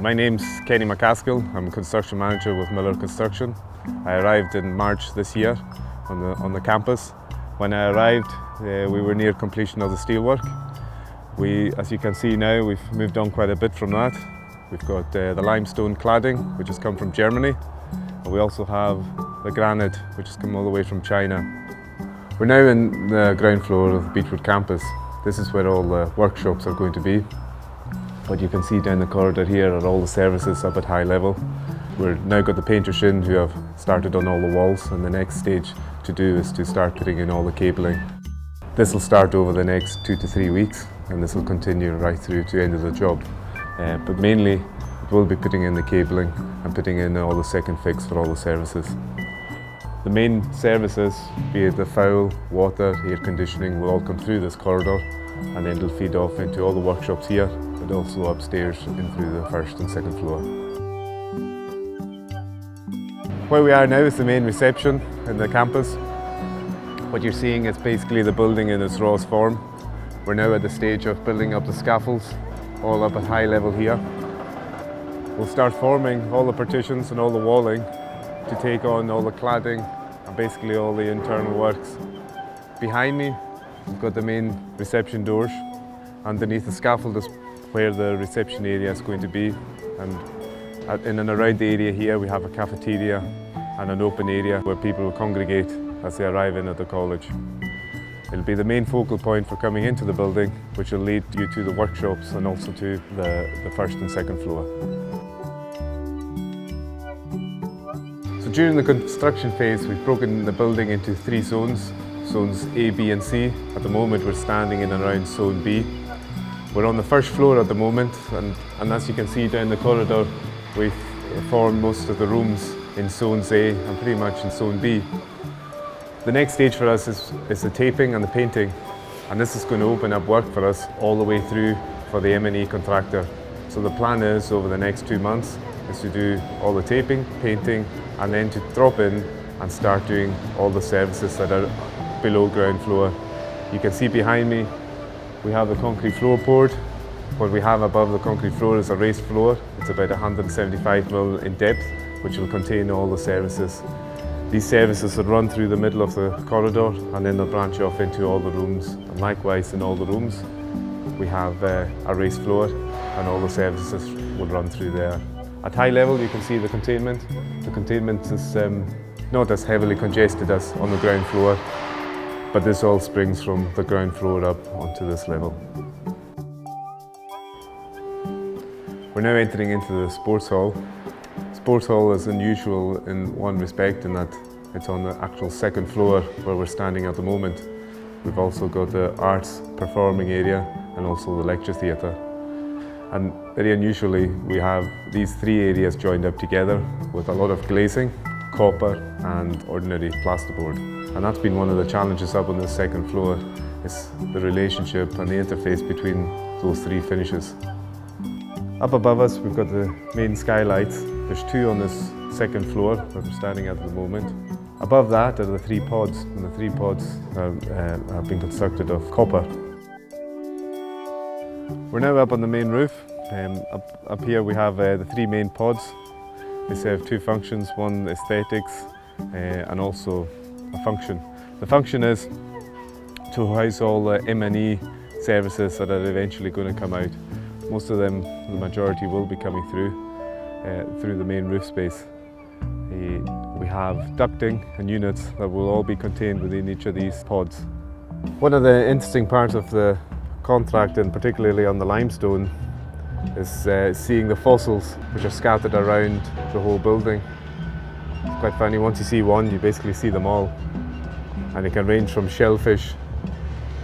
My name's Mk3. I'm a construction manager with Miller Construction. I arrived in March this year on the campus. When I arrived, we were near completion of the steelwork. As you can see now, we've moved on quite a bit from that. We've got the limestone cladding, which has come from Germany. And we also have the granite, which has come all the way from China. We're now in the ground floor of the Beechwood campus. This is where all the workshops are going to be. What you can see down the corridor here are all the services up at high level. We've now got the painters in who have started on all the walls, and the next stage to do is to start putting in all the cabling. This will start over the next 2 to 3 weeks, and this will continue right through to the end of the job. But mainly it will be putting in the cabling and putting in all the second fix for all the services. The main services, be it the foul, water, air conditioning, will all come through this corridor, and then it'll feed off into all the workshops here, but also upstairs in through the first and second floor. Where we are now is the main reception in the campus. What you're seeing is basically the building in its rawest form. We're now at the stage of building up the scaffolds, all up at high level here. We'll start forming all the partitions and all the walling to take on all the cladding and basically all the internal works. Behind me, we've got the main reception doors. Underneath the scaffold is where the reception area is going to be. And in and around the area here, we have a cafeteria and an open area where people will congregate as they arrive in at the college. It'll be the main focal point for coming into the building, which will lead you to the workshops and also to the first and second floor. So during the construction phase, we've broken the building into 3 zones. Zones A, B and C. At the moment we're standing in and around Zone B. We're on the first floor at the moment, and as you can see down the corridor, we've formed most of the rooms in Zones A and pretty much in Zone B. The next stage for us is the taping and the painting, and this is going to open up work for us all the way through for the M&E contractor. So the plan is over the next 2 months is to do all the taping, painting, and then to drop in and start doing all the services that are below ground floor. You can see behind me we have the concrete floor poured. What we have above the concrete floor is a raised floor. It's about 175 mm in depth, which will contain all the services. These services will run through the middle of the corridor, and then they'll branch off into all the rooms. And likewise in all the rooms we have a raised floor, and all the services will run through there. At high level you can see the containment. The containment is not as heavily congested as on the ground floor, but this all springs from the ground floor up onto this level. We're now entering into the sports hall. Sports hall is unusual in one respect in that it's on the actual second floor where we're standing at the moment. We've also got the arts performing area and also the lecture theatre. And very unusually we have these 3 areas joined up together with a lot of glazing, copper and ordinary plasterboard. And that's been one of the challenges up on the second floor, is the relationship and the interface between those 3 finishes. Up above us we've got the main skylights. There's 2 on this second floor where we're standing at the moment. Above that are the 3 pods, and the 3 pods have been constructed of copper. We're now up on the main roof. Up here we have the 3 main pods. They serve 2 functions, one aesthetics and also a function. The function is to house all the M&E services that are eventually going to come out. Most of them, the majority, will be coming through the main roof space. We have ducting and units that will all be contained within each of these pods. One of the interesting parts of the contract, and particularly on the limestone, is seeing the fossils which are scattered around the whole building. It's quite funny, once you see one you basically see them all, and it can range from shellfish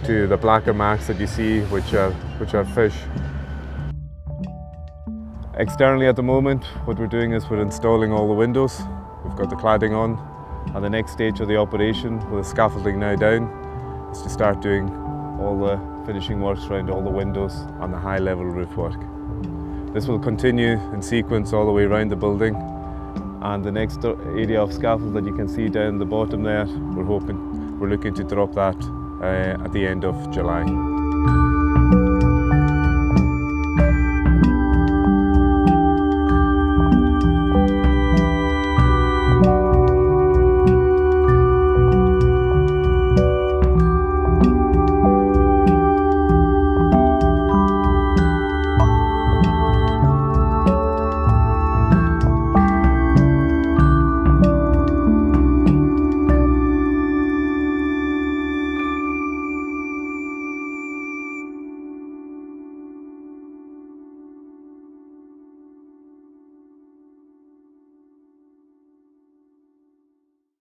to the blacker marks that you see, which are fish. Externally at the moment what we're doing is we're installing all the windows. We've got the cladding on, and the next stage of the operation, with the scaffolding now down, is to start doing all the finishing works around all the windows on the high level roof work. This will continue in sequence all the way around the building, and the next area of scaffold that you can see down the bottom there, we're looking to drop that at the end of July.